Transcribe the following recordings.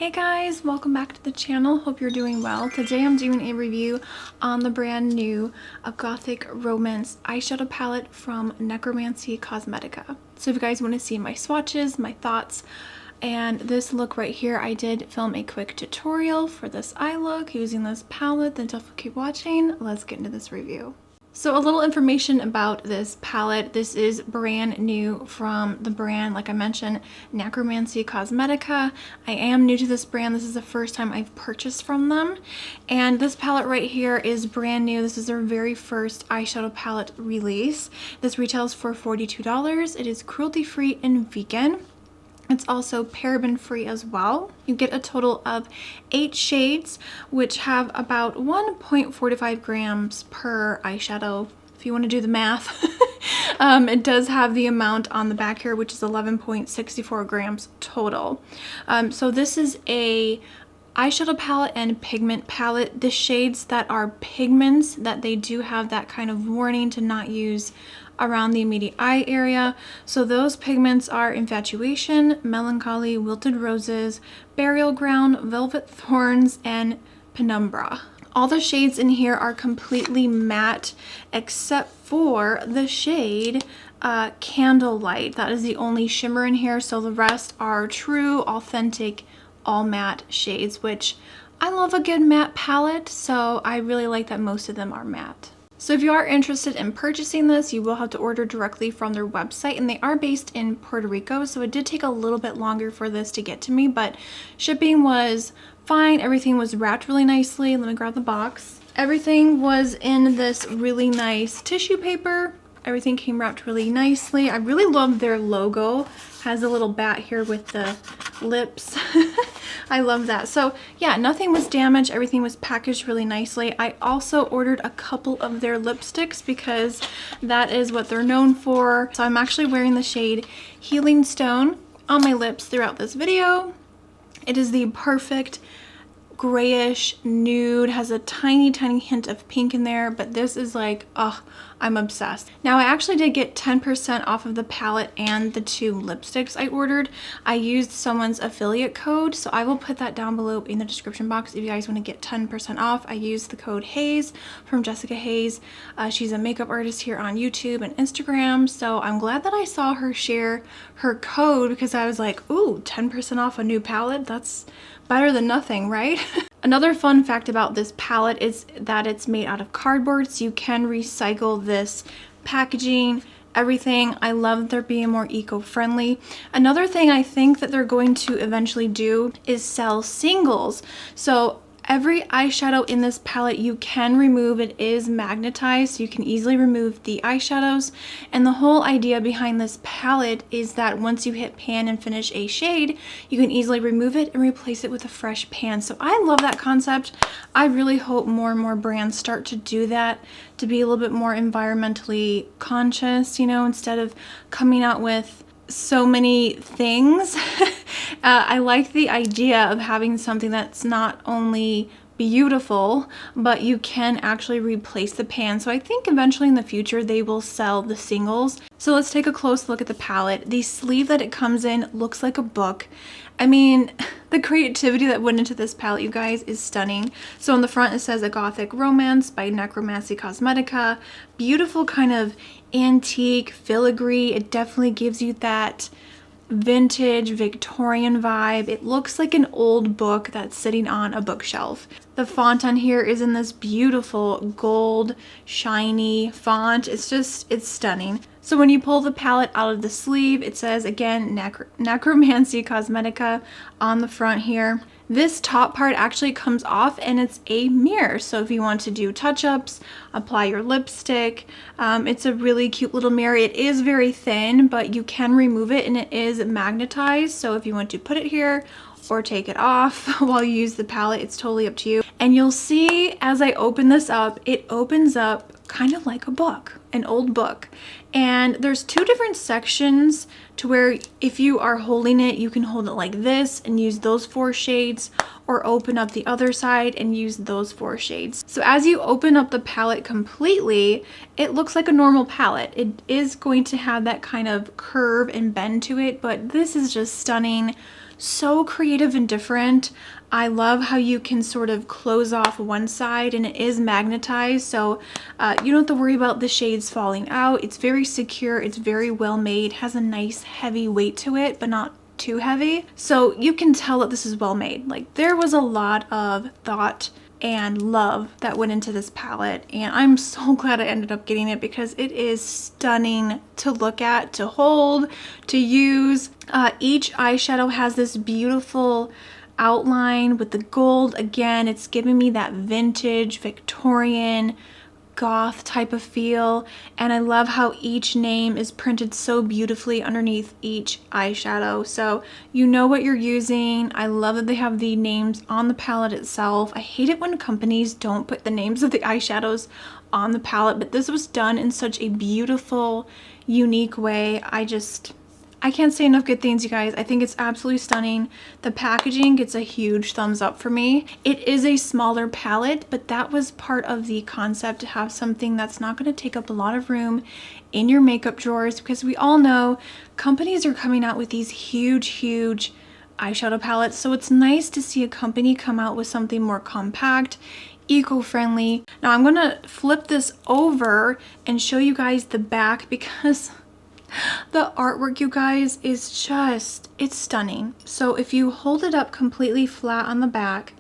Hey guys, welcome back to the channel. Hope you're doing well. Today I'm doing a review on the brand new A Gothic Romance eyeshadow palette from Necromancy Cosmetica. So if you guys want to see my swatches, my thoughts, and this look right here, I did film a quick tutorial for this eye look using this palette, then definitely keep watching. Let's get into this review. So a little information about this palette. This is brand new from the brand, like I mentioned, Necromancy Cosmetica. I am new to this brand. This is the first time I've purchased from them. And this palette right here is brand new. This is their very first eyeshadow palette release. This retails for $42. It is cruelty-free and vegan. It's also paraben free as well. You get a total of 8 shades, which have about 1.45 grams per eyeshadow, if you want to do the math. It does have the amount on the back here, which is 11.64 grams total. So this is a eyeshadow palette and pigment palette. The shades that are pigments, that they do have that kind of warning to not use around the immediate eye area. So those pigments are Infatuation, Melancholy, Wilted Roses, Burial Ground, Velvet Thorns, and Penumbra. All the shades in here are completely matte except for the shade Candlelight. That is the only shimmer in here, so the rest are true, authentic, all matte shades, which I love a good matte palette, so I really like that most of them are matte. So if you are interested in purchasing this, you will have to order directly from their website, and they are based in Puerto Rico, so it did take a little bit longer for this to get to me, but shipping was fine. Everything was wrapped really nicely. Let me grab the box. Everything was in this really nice tissue paper. Everything came wrapped really nicely. I really love their logo. Has a little bat here with the lips. I love that. So yeah, nothing was damaged. Everything was packaged really nicely. I also ordered a couple of their lipsticks because that is what they're known for. So I'm actually wearing the shade Healing Stone on my lips throughout this video. It is the perfect grayish nude, has a tiny hint of pink in there, but this is like, oh, I'm obsessed. Now I actually did get 10% off of the palette and the 2 lipsticks I ordered. I used someone's affiliate code, so I will put that down below in the description box if you guys want to get 10% off. I used the code Haze from Jessica Haze. She's a makeup artist here on YouTube and Instagram, so I'm glad that I saw her share her code because I was like, ooh, 10% off a new palette? That's better than nothing, right? Another fun fact about this palette is that it's made out of cardboard, so you can recycle this packaging, everything. I love that they're being more eco-friendly. Another thing I think that they're going to eventually do is sell singles. So every eyeshadow in this palette you can remove. It is magnetized, so you can easily remove the eyeshadows. And the whole idea behind this palette is that once you hit pan and finish a shade, you can easily remove it and replace it with a fresh pan. So I love that concept. I really hope more and more brands start to do that, to be a little bit more environmentally conscious, you know, instead of coming out with so many things. I like the idea of having something that's not only beautiful, but you can actually replace the pan. So I think eventually in the future they will sell the singles. So let's take a close look at the palette. The sleeve that it comes in looks like a book. I mean, the creativity that went into this palette, you guys, is stunning. So on the front it says A Gothic Romance by Necromancy Cosmetica. Beautiful kind of antique filigree. It definitely gives you that vintage Victorian vibe. It looks like an old book that's sitting on a bookshelf. The font on here is in this beautiful gold shiny font. It's stunning. So when you pull the palette out of the sleeve, it says again Necromancy Cosmetica on the front here. This top part actually comes off and it's a mirror. So if you want to do touch-ups, apply your lipstick, it's a really cute little mirror. It is very thin, but you can remove it and it is magnetized. So if you want to put it here or take it off while you use the palette, it's totally up to you. And you'll see as I open this up, it opens up kind of like a book, an old book. And there's 2 different sections to where if you are holding it, you can hold it like this and use those 4 shades, or open up the other side and use those 4 shades. So as you open up the palette completely, it looks like a normal palette. It is going to have that kind of curve and bend to it, but this is just stunning. so creative and different. I love how you can sort of close off one side and it is magnetized, so you don't have to worry about the shades falling out. It's very secure, it's very well made, has a nice heavy weight to it, but not too heavy. So you can tell that this is well made. Like, there was a lot of thought and love that went into this palette, and I'm so glad I ended up getting it because it is stunning to look at, to hold, to use. Each eyeshadow has this beautiful outline with the gold. Again, it's giving me that vintage Victorian goth type of feel, and I love how each name is printed so beautifully underneath each eyeshadow, so you know what you're using. I love that they have the names on the palette itself. I hate it when companies don't put the names of the eyeshadows on the palette, but this was done in such a beautiful, unique way. I can't say enough good things, you guys. I think it's absolutely stunning. The packaging gets a huge thumbs up for me. It is a smaller palette, but that was part of the concept, to have something that's not going to take up a lot of room in your makeup drawers, because we all know companies are coming out with these huge eyeshadow palettes. So it's nice to see a company come out with something more compact, eco-friendly. Now I'm going to flip this over and show you guys the back, because the artwork, you guys, is just, it's stunning. So if you hold it up completely flat on the back,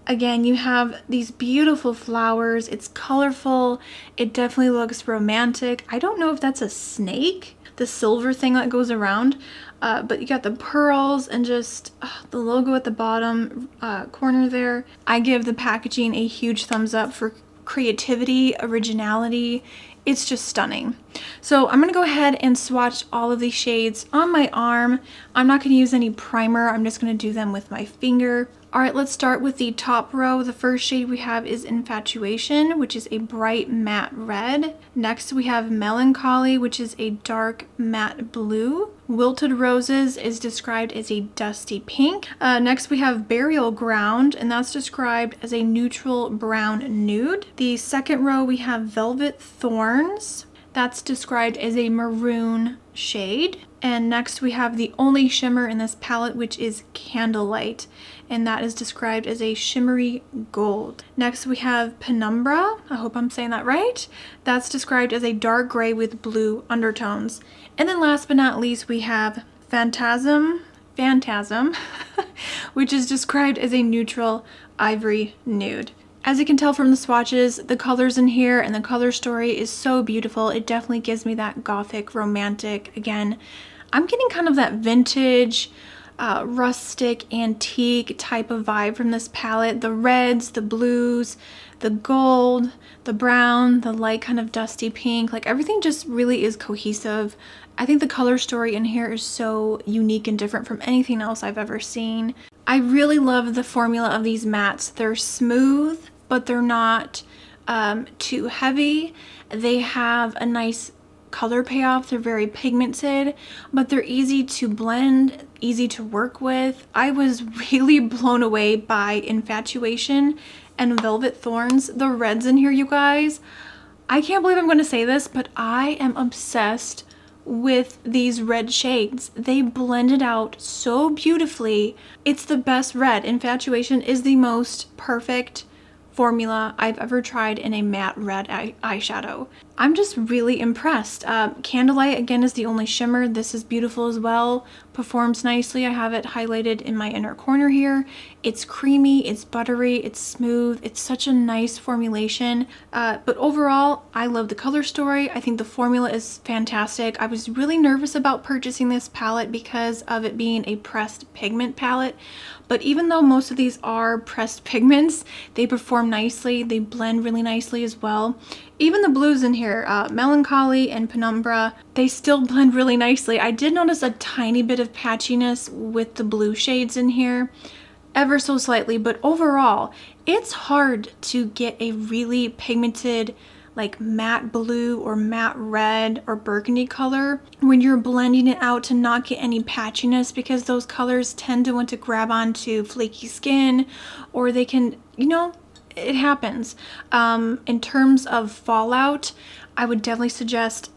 again, you have these beautiful flowers. It's colorful. It definitely looks romantic. I don't know if that's a snake, the silver thing that goes around, but you got the pearls and just the logo at the bottom corner there. I give the packaging a huge thumbs up for creativity, originality. It's just stunning. So I'm going to go ahead and swatch all of these shades on my arm. I'm not going to use any primer. I'm just going to do them with my finger. All right, let's start with the top row. The first shade we have is Infatuation, which is a bright matte red. Next we have Melancholy, which is a dark matte blue. Wilted Roses is described as a dusty pink. Next we have Burial Ground, and that's described as a neutral brown nude. The second row we have Velvet Thorns. That's described as a maroon shade. And next we have the only shimmer in this palette, which is Candlelight, and that is described as a shimmery gold. Next we have Penumbra. I hope I'm saying that right. That's described as a dark gray with blue undertones. And then last but not least, we have Phantasm, which is described as a neutral ivory nude. As you can tell from the swatches, the colors in here and the color story is so beautiful. It definitely gives me that gothic, romantic. Again, I'm getting kind of that vintage, rustic, antique type of vibe from this palette. The reds, the blues, the gold, the brown, the light kind of dusty pink, like everything just really is cohesive. I think the color story in here is so unique and different from anything else I've ever seen. I really love the formula of these mattes. They're smooth, but they're not too heavy. They have a nice color payoff. They're very pigmented, but they're easy to blend, easy to work with. I was really blown away by Infatuation and Velvet Thorns. The reds in here, you guys, I can't believe I'm going to say this, but I am obsessed with these red shades. They blended out so beautifully. It's the best red. Infatuation is the most perfect formula I've ever tried in a matte red eyeshadow. I'm just really impressed. Candlelight, again, is the only shimmer. This is beautiful as well. Performs nicely. I have it highlighted in my inner corner here. It's creamy, it's buttery, it's smooth. It's such a nice formulation. But overall, I love the color story. I think the formula is fantastic. I was really nervous about purchasing this palette because of it being a pressed pigment palette. But even though most of these are pressed pigments, they perform nicely. They blend really nicely as well. Even the blues in here, Melancholy and Penumbra, they still blend really nicely. I did notice a tiny bit of patchiness with the blue shades in here, ever so slightly, but overall, it's hard to get a really pigmented, like matte blue or matte red or burgundy color when you're blending it out to not get any patchiness, because those colors tend to want to grab onto flaky skin, or they can, you know, it happens. In terms of fallout, I would definitely suggest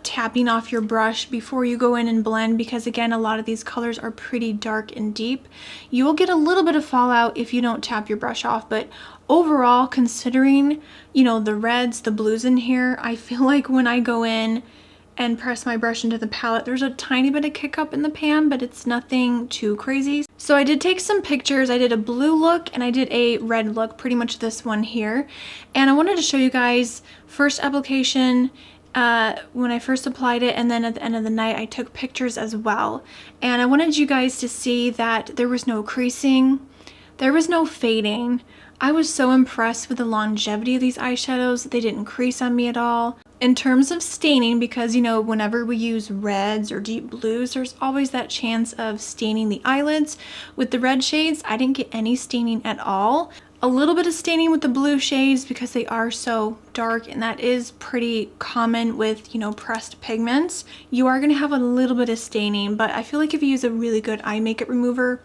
tapping off your brush before you go in and blend, because again, a lot of these colors are pretty dark and deep. You will get a little bit of fallout if you don't tap your brush off, but overall, considering, you know, the reds, the blues in here, I feel like when I go in and press my brush into the palette, there's a tiny bit of kick up in the pan, but it's nothing too crazy. So I did take some pictures. I did a blue look and I did a red look, pretty much this one here. And I wanted to show you guys first application, when I first applied it, and then at the end of the night I took pictures as well. And I wanted you guys to see that there was no creasing, there was no fading. I was so impressed with the longevity of these eyeshadows. They didn't crease on me at all. In terms of staining, because you know, whenever we use reds or deep blues, there's always that chance of staining the eyelids. With the red shades, I didn't get any staining at all. A little bit of staining with the blue shades because they are so dark, and that is pretty common with, you know, pressed pigments. You are going to have a little bit of staining, but I feel like if you use a really good eye makeup remover,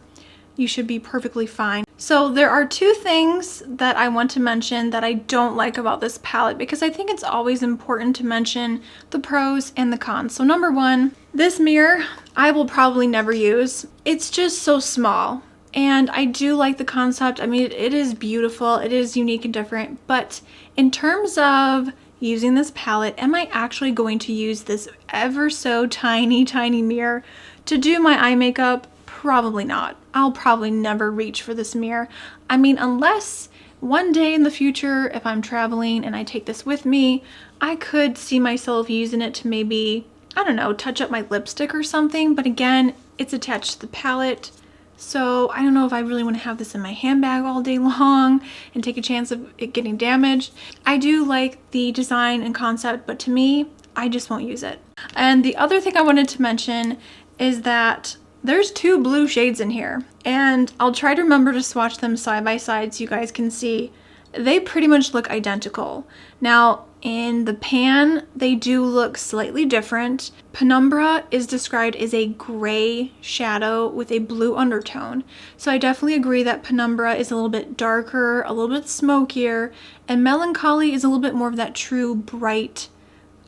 you should be perfectly fine. So there are two things that I want to mention that I don't like about this palette, because I think it's always important to mention the pros and the cons. So number one, this mirror I will probably never use. It's just so small. And I do like the concept. I mean, it is beautiful, it is unique and different, but in terms of using this palette, am I actually going to use this ever so tiny mirror to do my eye makeup? Probably not. I'll probably never reach for this mirror. I mean, unless one day in the future, if I'm traveling and I take this with me, I could see myself using it to maybe, I don't know, touch up my lipstick or something, but again, it's attached to the palette. So I don't know if I really want to have this in my handbag all day long and take a chance of it getting damaged. I do like the design and concept, but to me, I just won't use it. And the other thing I wanted to mention is that there's two blue shades in here, and I'll try to remember to swatch them side by side so you guys can see. They pretty much look identical. Now, in the pan, they do look slightly different. Penumbra is described as a gray shadow with a blue undertone. So I definitely agree that Penumbra is a little bit darker, a little bit smokier, and Melancholy is a little bit more of that true bright,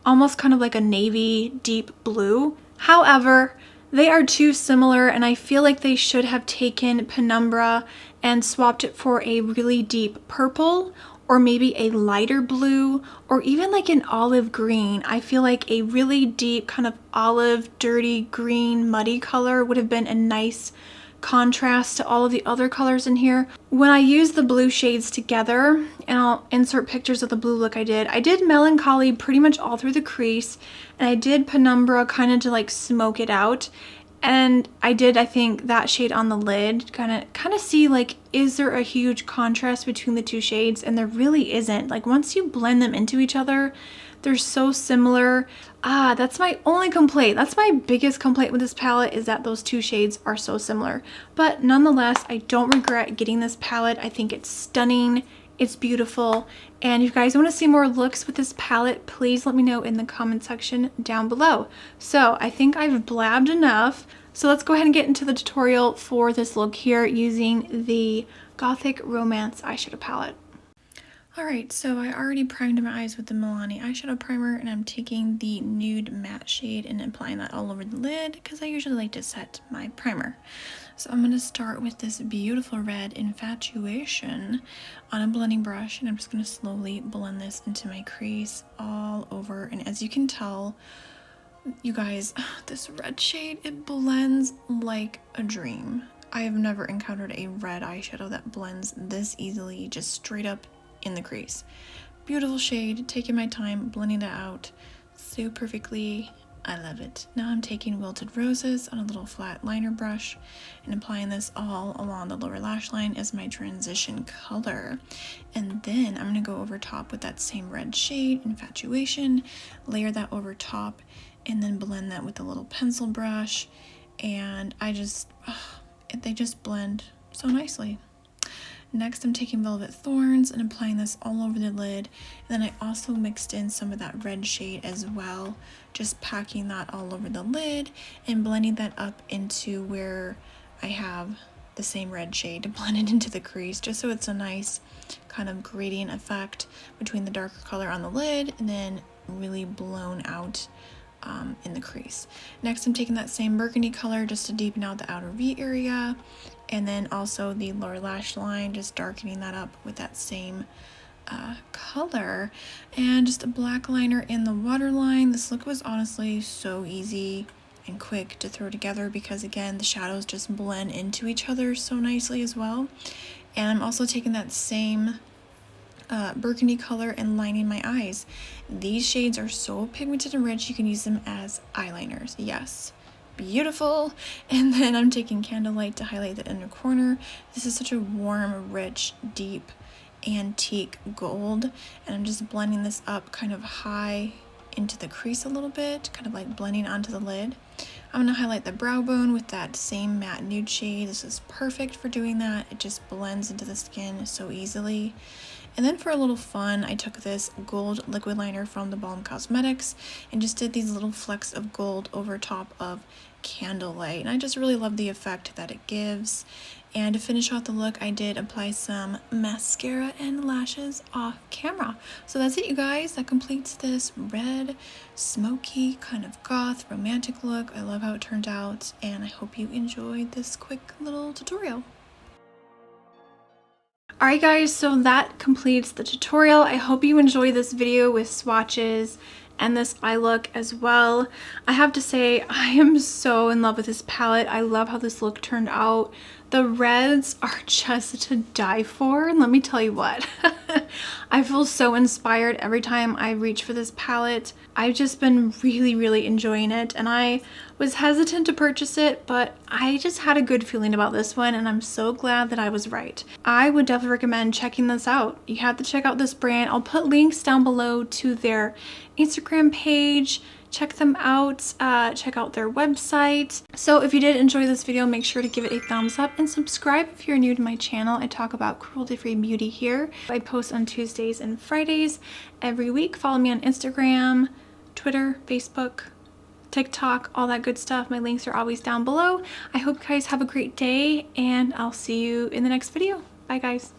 almost kind of like a navy deep blue. However, they are too similar, and I feel like they should have taken Penumbra and swapped it for a really deep purple, or maybe a lighter blue, or even like an olive green. I feel like a really deep kind of olive, dirty green, muddy color would have been a nice contrast to all of the other colors in here. When I use the blue shades together, and I'll insert pictures of the blue look I did Melancholy pretty much all through the crease, and I did Penumbra kind of to like smoke it out. And I did, I think, that shade on the lid, kind of see like, is there a huge contrast between the two shades? And there really isn't. Like, once you blend them into each other, they're so similar. That's my only complaint. That's my biggest complaint with this palette, is that those two shades are so similar. But nonetheless, I don't regret getting this palette. I think it's stunning. It's beautiful. And if you guys want to see more looks with this palette, please let me know in the comment section down below. So I think I've blabbed enough. So let's go ahead and get into the tutorial for this look here using the Gothic Romance eyeshadow palette. Alright, so I already primed my eyes with the Milani eyeshadow primer, and I'm taking the nude matte shade and applying that all over the lid because I usually like to set my primer. So I'm going to start with this beautiful red Infatuation on a blending brush, and I'm just going to slowly blend this into my crease all over. And as you can tell, you guys, this red shade, it blends like a dream. I have never encountered a red eyeshadow that blends this easily, just straight up in the crease. Beautiful shade, taking my time blending it out so perfectly. I love it. Now I'm taking Wilted Roses on a little flat liner brush and applying this all along the lower lash line as my transition color. And then I'm going to go over top with that same red shade, Infatuation, layer that over top, and then blend that with a little pencil brush. And they just blend so nicely. Next, I'm taking Velvet Thorns and applying this all over the lid. And then I also mixed in some of that red shade as well, just packing that all over the lid and blending that up into where I have the same red shade to blend it into the crease, just so it's a nice kind of gradient effect between the darker color on the lid and then really blown out in the crease. Next, I'm taking that same burgundy color just to deepen out the outer V area, and then also the lower lash line, just darkening that up with that same color, and just a black liner in the waterline. This look was honestly so easy and quick to throw together because, again, the shadows just blend into each other so nicely as well. And I'm also taking that same burgundy color and lining my eyes. These shades are so pigmented and rich, you can use them as eyeliners. Yes, beautiful. And then I'm taking Candlelight to highlight the inner corner. This is such a warm, rich, deep, antique gold, and I'm just blending this up kind of high into the crease a little bit, kind of like blending onto the lid. I'm going to highlight the brow bone with that same matte nude shade. This is perfect for doing that. It just blends into the skin so easily. And then for a little fun, I took this gold liquid liner from the Balm Cosmetics and just did these little flecks of gold over top of Candlelight. And I just really love the effect that it gives. And to finish off the look, I did apply some mascara and lashes off camera. So that's it, you guys. That completes this red, smoky, kind of goth, romantic look. I love how it turned out, and I hope you enjoyed this quick little tutorial. Alright guys, so that completes the tutorial. I hope you enjoyed this video with swatches and this eye look as well. I have to say, I am so in love with this palette. I love how this look turned out. The reds are just to die for, and let me tell you what. I feel so inspired every time I reach for this palette. I've just been really enjoying it, and I was hesitant to purchase it, but I just had a good feeling about this one, and I'm so glad that I was right. I would definitely recommend checking this out. You have to check out this brand. I'll put links down below to their Instagram page. Check them out, check out their website. So if you did enjoy this video, make sure to give it a thumbs up and subscribe if you're new to my channel. I talk about cruelty-free beauty here. I post on Tuesdays and Fridays every week. Follow me on Instagram, Twitter, Facebook, TikTok, all that good stuff. My links are always down below. I hope you guys have a great day, and I'll see you in the next video. Bye guys.